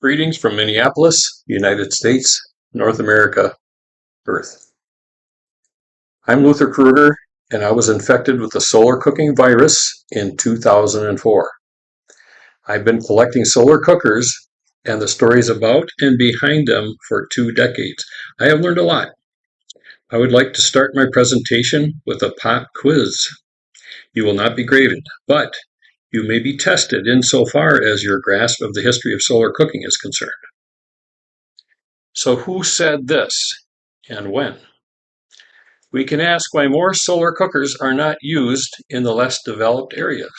Greetings from Minneapolis, United States, North America, Earth. I'm Luther Krueger, and I was infected with the solar cooking virus in 2004. I've been collecting solar cookers and the stories about and behind them for 2 decades. I have learned a lot. I would like to start my presentation with a pop quiz. You will not be graded, but you may be tested insofar as your grasp of the history of solar cooking is concerned. So who said this and when? We can ask why more solar cookers are not used in the less developed areas.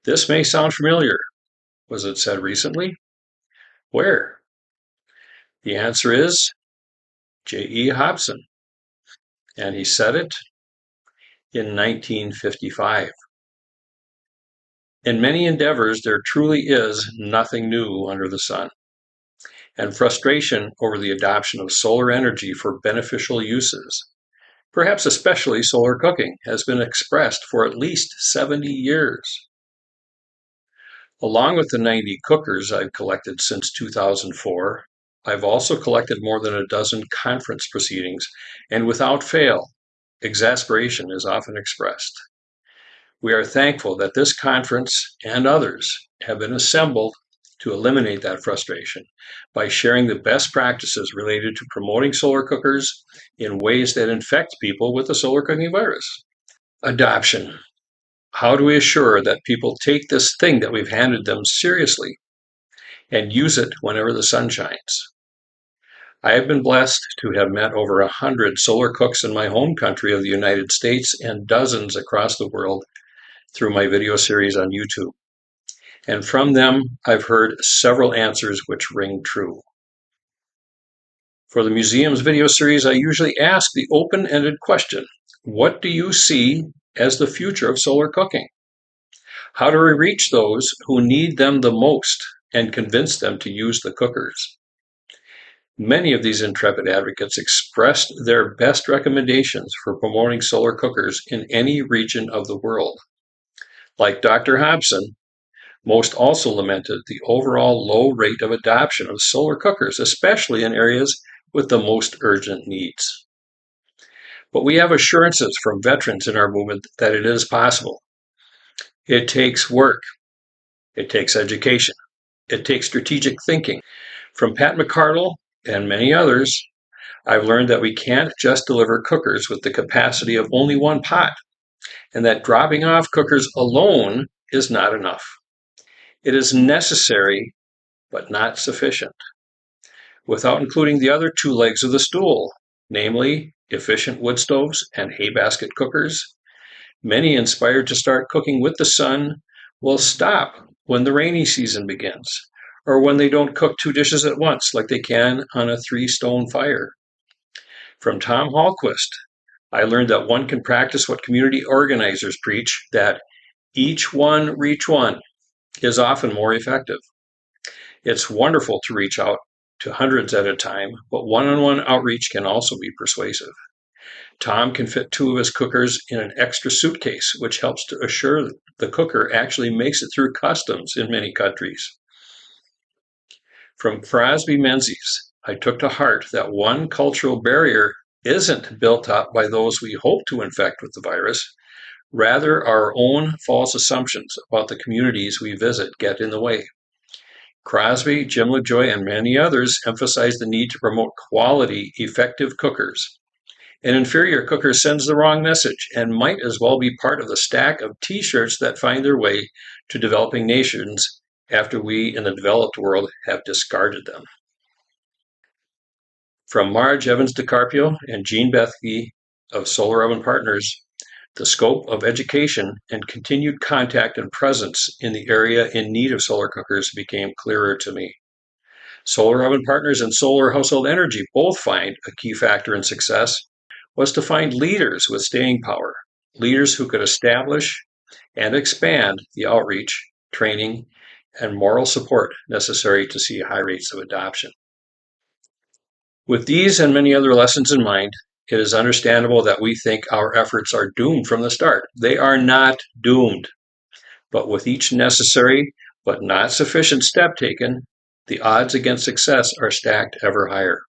This may sound familiar. Was it said recently? Where? The answer is J.E. Hobson, and he said it in 1955. In many endeavors, there truly is nothing new under the sun, and frustration over the adoption of solar energy for beneficial uses, perhaps especially solar cooking, has been expressed for at least 70 years. Along with the 90 cookers I've collected since 2004, I've also collected more than a dozen conference proceedings, and without fail, exasperation is often expressed. We are thankful that this conference and others have been assembled to eliminate that frustration by sharing the best practices related to promoting solar cookers in ways that infect people with the solar cooking virus. Adoption. How do we assure that people take this thing that we've handed them seriously and use it whenever the sun shines? I have been blessed to have met over 100 solar cooks in my home country of the United States and dozens across the world through my video series on YouTube. And from them, I've heard several answers which ring true. For the museum's video series, I usually ask the open-ended question, what do you see as the future of solar cooking? How do we reach those who need them the most and convince them to use the cookers? Many of these intrepid advocates expressed their best recommendations for promoting solar cookers in any region of the world. Like Dr. Hobson, most also lamented the overall low rate of adoption of solar cookers, especially in areas with the most urgent needs. But we have assurances from veterans in our movement that it is possible. It takes work. It takes education. It takes strategic thinking. From Pat McCardle and many others, I've learned that we can't just deliver cookers with the capacity of only one pot, and that dropping off cookers alone is not enough. It is necessary, but not sufficient. Without including the other two legs of the stool, namely efficient wood stoves and hay basket cookers, many inspired to start cooking with the sun will stop when the rainy season begins, or when they don't cook 2 dishes at once like they can on a 3-stone fire. From Tom Hallquist, I learned that one can practice what community organizers preach, that each one reach one is often more effective. It's wonderful to reach out to hundreds at a time, but one-on-one outreach can also be persuasive. Tom can fit 2 of his cookers in an extra suitcase, which helps to assure the cooker actually makes it through customs in many countries. From Crosby Menzies, I took to heart that one cultural barrier isn't built up by those we hope to infect with the virus. Rather, our own false assumptions about the communities we visit get in the way. Crosby, Jim LaJoy, and many others emphasize the need to promote quality, effective cookers. An inferior cooker sends the wrong message and might as well be part of the stack of t-shirts that find their way to developing nations after we in the developed world have discarded them. From Marge Evans DeCarpio and Jean Bethke of Solar Oven Partners, the scope of education and continued contact and presence in the area in need of solar cookers became clearer to me. Solar Oven Partners and Solar Household Energy both find a key factor in success was to find leaders with staying power, leaders who could establish and expand the outreach, training, and moral support necessary to see high rates of adoption. With these and many other lessons in mind, it is understandable that we think our efforts are doomed from the start. They are not doomed, but with each necessary but not sufficient step taken, the odds against success are stacked ever higher.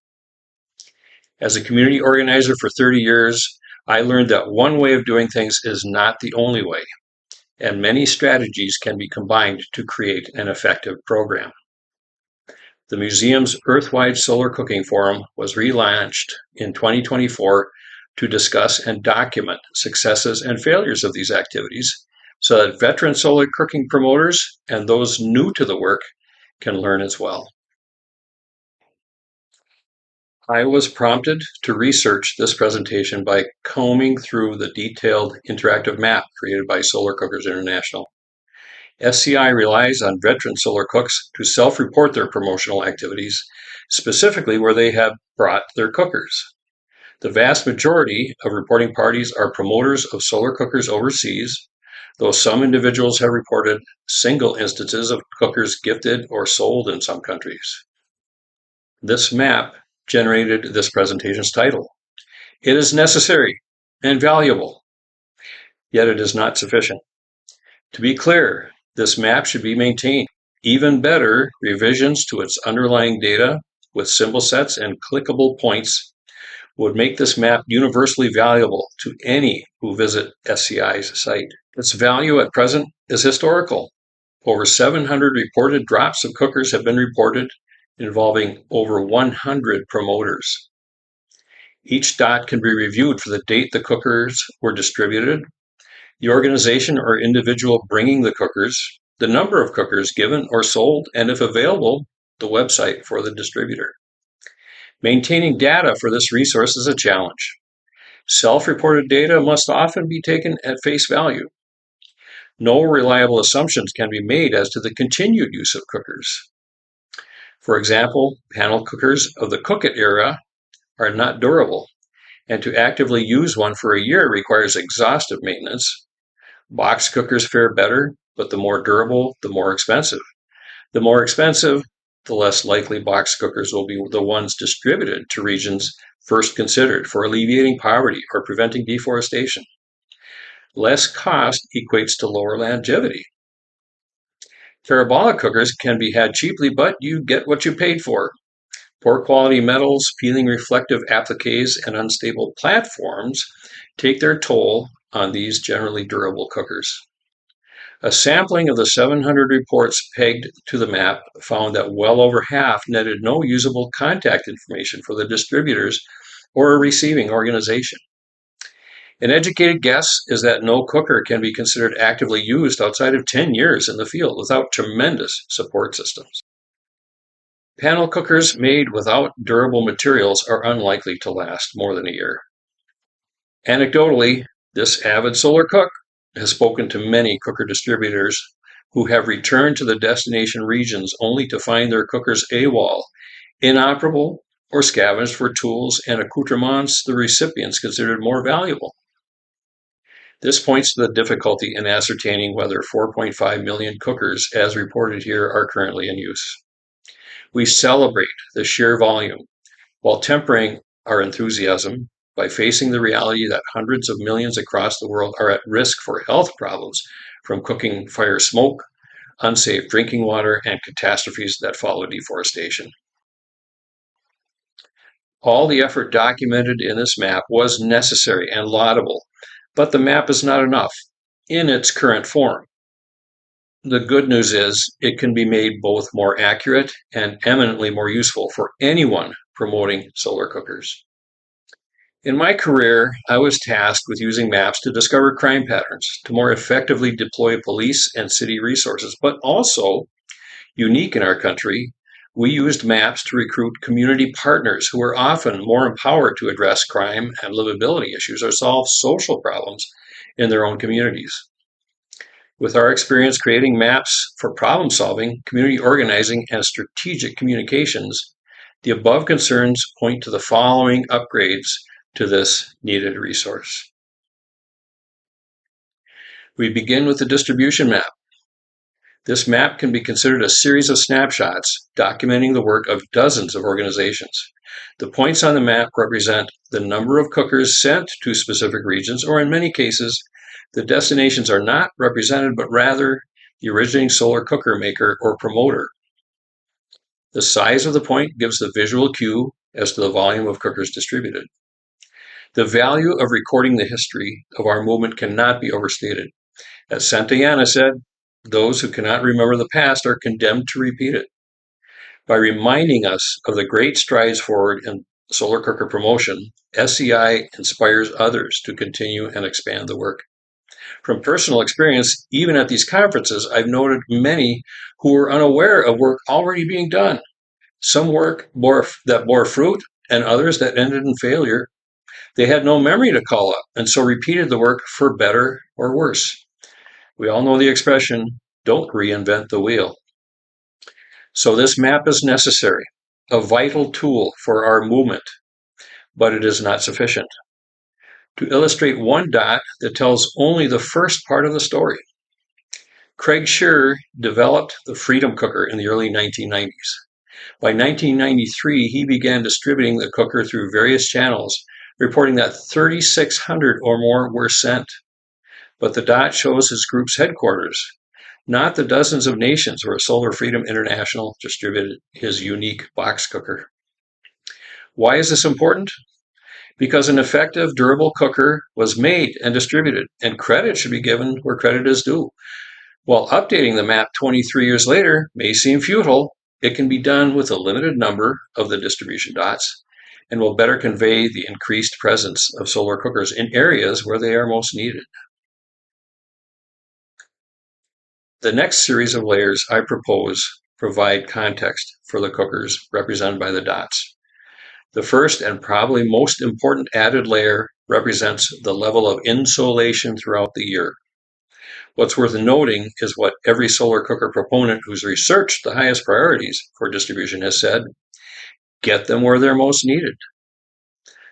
As a community organizer for 30 years, I learned that one way of doing things is not the only way, and many strategies can be combined to create an effective program. The museum's Earthwide Solar Cooking Forum was relaunched in 2024 to discuss and document successes and failures of these activities so that veteran solar cooking promoters and those new to the work can learn as well. I was prompted to research this presentation by combing through the detailed interactive map created by Solar Cookers International. SCI relies on veteran solar cooks to self-report their promotional activities, specifically where they have brought their cookers. The vast majority of reporting parties are promoters of solar cookers overseas, though some individuals have reported single instances of cookers gifted or sold in some countries. This map generated this presentation's title. It is necessary and valuable, yet it is not sufficient. To be clear, this map should be maintained. Even better, revisions to its underlying data with symbol sets and clickable points would make this map universally valuable to any who visit SCI's site. Its value at present is historical. Over 700 reported drops of cookers have been reported, involving over 100 promoters. Each dot can be reviewed for the date the cookers were distributed, the organization or individual bringing the cookers, the number of cookers given or sold, and if available, the website for the distributor. Maintaining data for this resource is a challenge. Self-reported data must often be taken at face value. No reliable assumptions can be made as to the continued use of cookers. For example, panel cookers of the Cook-It era are not durable, and to actively use one for a year requires exhaustive maintenance. Box cookers fare better, but the more durable, the more expensive. The more expensive, the less likely box cookers will be the ones distributed to regions first considered for alleviating poverty or preventing deforestation. Less cost equates to lower longevity. Parabolic cookers can be had cheaply, but you get what you paid for. Poor quality metals, peeling reflective appliques, and unstable platforms take their toll on these generally durable cookers. A sampling of the 700 reports pegged to the map found that well over half netted no usable contact information for the distributors or a receiving organization. An educated guess is that no cooker can be considered actively used outside of 10 years in the field without tremendous support systems. Panel cookers made without durable materials are unlikely to last more than a year. Anecdotally, this avid solar cook has spoken to many cooker distributors who have returned to the destination regions only to find their cookers AWOL, inoperable, or scavenged for tools and accoutrements the recipients considered more valuable. This points to the difficulty in ascertaining whether 4.5 million cookers, as reported here, are currently in use. We celebrate the sheer volume while tempering our enthusiasm by facing the reality that hundreds of millions across the world are at risk for health problems from cooking fire smoke, unsafe drinking water, and catastrophes that follow deforestation. All the effort documented in this map was necessary and laudable, but the map is not enough in its current form. The good news is it can be made both more accurate and eminently more useful for anyone promoting solar cookers. In my career, I was tasked with using maps to discover crime patterns, to more effectively deploy police and city resources, but also, unique in our country, we used maps to recruit community partners who were often more empowered to address crime and livability issues or solve social problems in their own communities. With our experience creating maps for problem solving, community organizing, and strategic communications, the above concerns point to the following upgrades to this needed resource. We begin with the distribution map. This map can be considered a series of snapshots documenting the work of dozens of organizations. The points on the map represent the number of cookers sent to specific regions, or in many cases, the destinations are not represented, but rather the originating solar cooker maker or promoter. The size of the point gives the visual cue as to the volume of cookers distributed. The value of recording the history of our movement cannot be overstated. As Santayana said, those who cannot remember the past are condemned to repeat it. By reminding us of the great strides forward in solar cooker promotion, SCI inspires others to continue and expand the work. From personal experience, even at these conferences, I've noted many who were unaware of work already being done. Some work that bore fruit and others that ended in failure. They had no memory to call up and so repeated the work for better or worse. We all know the expression, don't reinvent the wheel. So this map is necessary, a vital tool for our movement, but it is not sufficient. To illustrate one dot that tells only the first part of the story. Craig Shearer developed the Freedom Cooker in the early 1990s. By 1993, he began distributing the cooker through various channels, reporting that 3,600 or more were sent. But the dot shows his group's headquarters, not the dozens of nations where Solar Freedom International distributed his unique box cooker. Why is this important? Because an effective, durable cooker was made and distributed, and credit should be given where credit is due. While updating the map 23 years later may seem futile, it can be done with a limited number of the distribution dots and will better convey the increased presence of solar cookers in areas where they are most needed. The next series of layers I propose provide context for the cookers represented by the dots. The first and probably most important added layer represents the level of insolation throughout the year. What's worth noting is what every solar cooker proponent who's researched the highest priorities for distribution has said: get them where they're most needed.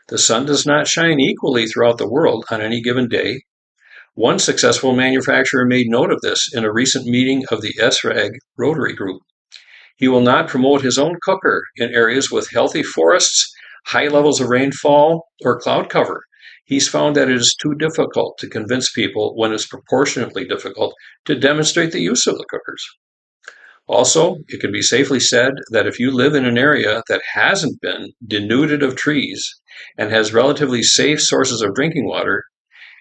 The sun does not shine equally throughout the world on any given day. One successful manufacturer made note of this in a recent meeting of the SRAG Rotary Group. He will not promote his own cooker in areas with healthy forests, high levels of rainfall, or cloud cover. He's found that it is too difficult to convince people when it's proportionately difficult to demonstrate the use of the cookers. Also, it can be safely said that if you live in an area that hasn't been denuded of trees and has relatively safe sources of drinking water,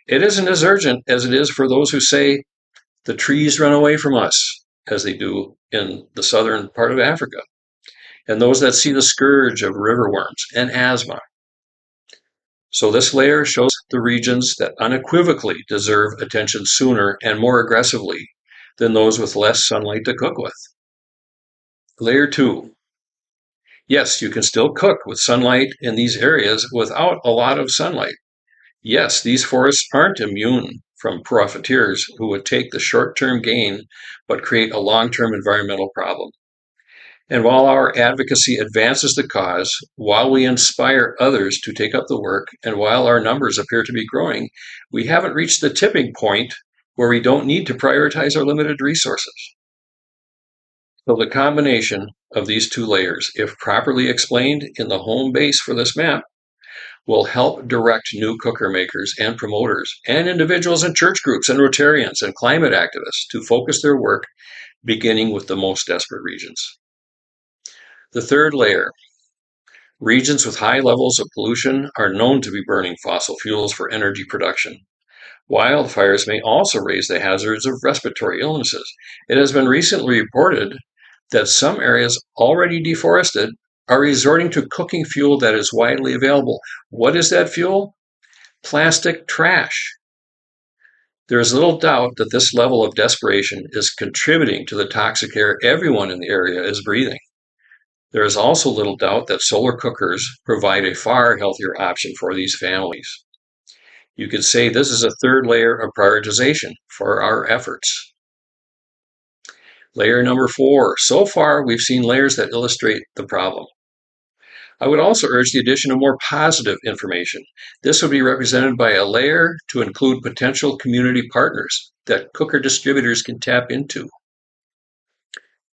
it isn't as urgent as it is for those who say, the trees run away from us, as they do in the southern part of Africa, and those that see the scourge of river worms and asthma. So this layer shows the regions that unequivocally deserve attention sooner and more aggressively than those with less sunlight to cook with. Layer 2. Yes, you can still cook with sunlight in these areas without a lot of sunlight. Yes, these forests aren't immune from profiteers who would take the short-term gain but create a long-term environmental problem. And while our advocacy advances the cause, while we inspire others to take up the work, and while our numbers appear to be growing, we haven't reached the tipping point where we don't need to prioritize our limited resources. So the combination of these two layers, if properly explained in the home base for this map, will help direct new cooker makers and promoters and individuals and church groups and Rotarians and climate activists to focus their work beginning with the most desperate regions. The third layer. Regions with high levels of pollution are known to be burning fossil fuels for energy production. Wildfires may also raise the hazards of respiratory illnesses. It has been recently reported that some areas already deforested are resorting to cooking fuel that is widely available. What is that fuel? Plastic trash. There is little doubt that this level of desperation is contributing to the toxic air everyone in the area is breathing. There is also little doubt that solar cookers provide a far healthier option for these families. You could say this is a third layer of prioritization for our efforts. Layer number 4. So far, we've seen layers that illustrate the problem. I would also urge the addition of more positive information. This would be represented by a layer to include potential community partners that cooker distributors can tap into.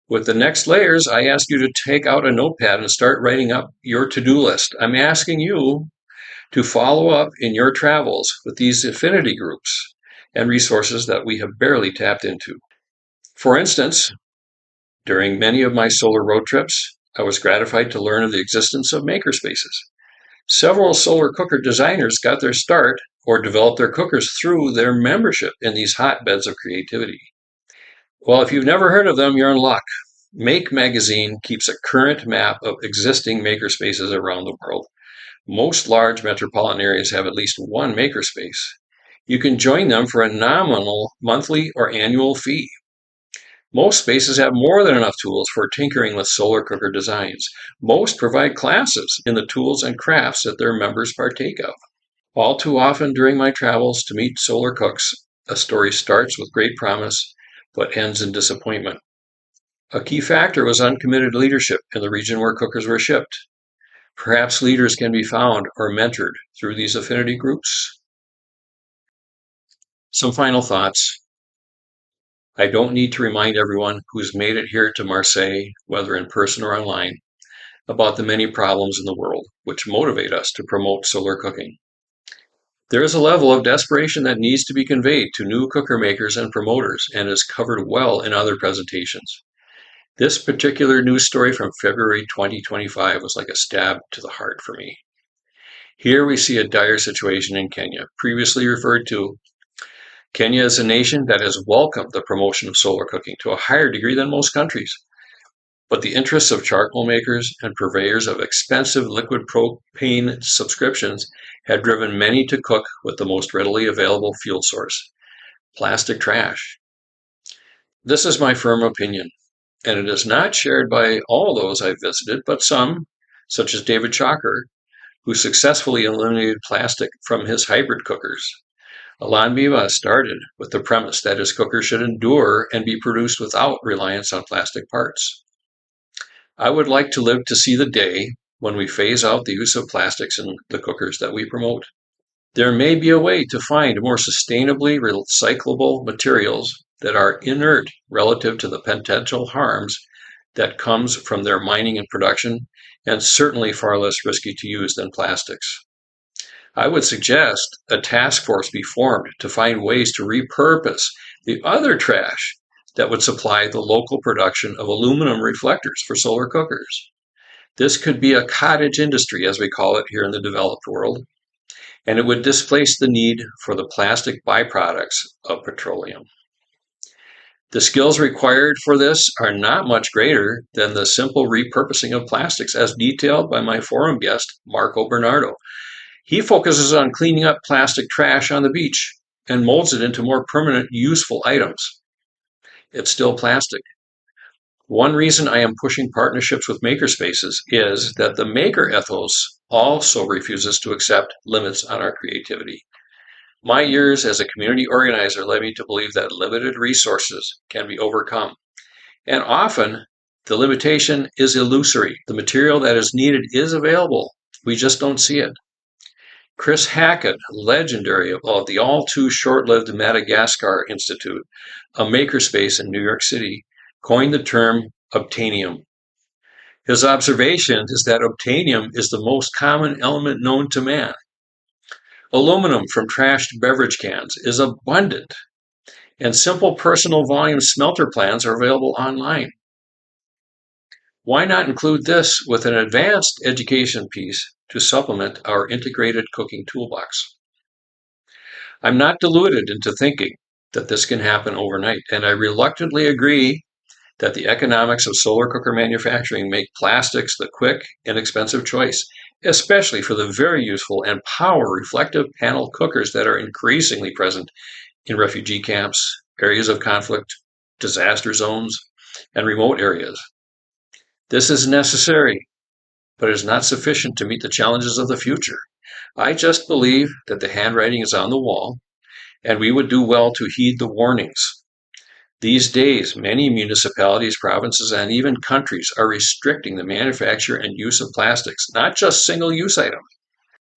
With the next layers, I ask you to take out a notepad and start writing up your to-do list. I'm asking you to follow up in your travels with these affinity groups and resources that we have barely tapped into. For instance, during many of my solar road trips, I was gratified to learn of the existence of makerspaces. Several solar cooker designers got their start or developed their cookers through their membership in these hotbeds of creativity. Well, if you've never heard of them, you're in luck. Make Magazine keeps a current map of existing makerspaces around the world. Most large metropolitan areas have at least one makerspace. You can join them for a nominal monthly or annual fee. Most spaces have more than enough tools for tinkering with solar cooker designs. Most provide classes in the tools and crafts that their members partake of. All too often during my travels to meet solar cooks, a story starts with great promise but ends in disappointment. A key factor was uncommitted leadership in the region where cookers were shipped. Perhaps leaders can be found or mentored through these affinity groups. Some final thoughts. I don't need to remind everyone who's made it here to Marseille, whether in person or online, about the many problems in the world which motivate us to promote solar cooking. There is a level of desperation that needs to be conveyed to new cooker makers and promoters and is covered well in other presentations. This particular news story from February 2025 was like a stab to the heart for me. Here we see a dire situation in Kenya, previously referred to. Kenya is a nation that has welcomed the promotion of solar cooking to a higher degree than most countries. But the interests of charcoal makers and purveyors of expensive liquid propane subscriptions had driven many to cook with the most readily available fuel source, plastic trash. This is my firm opinion, and it is not shared by all those I've visited, but some, such as David Chalker, who successfully eliminated plastic from his hybrid cookers. Alain Biba started with the premise that his cookers should endure and be produced without reliance on plastic parts. I would like to live to see the day when we phase out the use of plastics in the cookers that we promote. There may be a way to find more sustainably recyclable materials that are inert relative to the potential harms that comes from their mining and production, and certainly far less risky to use than plastics. I would suggest a task force be formed to find ways to repurpose the other trash that would supply the local production of aluminum reflectors for solar cookers. This could be a cottage industry, as we call it here in the developed world, and it would displace the need for the plastic byproducts of petroleum. The skills required for this are not much greater than the simple repurposing of plastics, as detailed by my forum guest, Marco Bernardo. He focuses on cleaning up plastic trash on the beach and molds it into more permanent, useful items. It's still plastic. One reason I am pushing partnerships with makerspaces is that the maker ethos also refuses to accept limits on our creativity. My years as a community organizer led me to believe that limited resources can be overcome. And often, the limitation is illusory. The material that is needed is available. We just don't see it. Chris Hackett, legendary of the all-too-short-lived Madagascar Institute, a makerspace in New York City, coined the term obtainium. His observation is that obtainium is the most common element known to man. Aluminum from trashed beverage cans is abundant, and simple personal volume smelter plans are available online. Why not include this with an advanced education piece to supplement our integrated cooking toolbox? I'm not deluded into thinking that this can happen overnight, and I reluctantly agree that the economics of solar cooker manufacturing make plastics the quick, inexpensive choice, especially for the very useful and power-reflective panel cookers that are increasingly present in refugee camps, areas of conflict, disaster zones, and remote areas. This is necessary, but it is not sufficient to meet the challenges of the future. I just believe that the handwriting is on the wall, and we would do well to heed the warnings. These days, many municipalities, provinces, and even countries are restricting the manufacture and use of plastics, not just single-use items.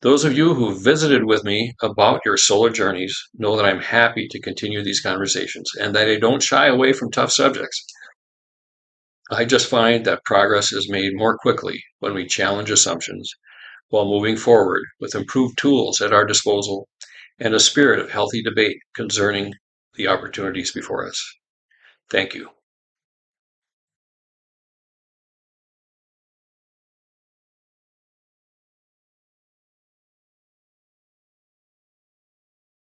Those of you who visited with me about your solar journeys know that I'm happy to continue these conversations and that I don't shy away from tough subjects. I just find that progress is made more quickly when we challenge assumptions while moving forward with improved tools at our disposal and a spirit of healthy debate concerning the opportunities before us. Thank you.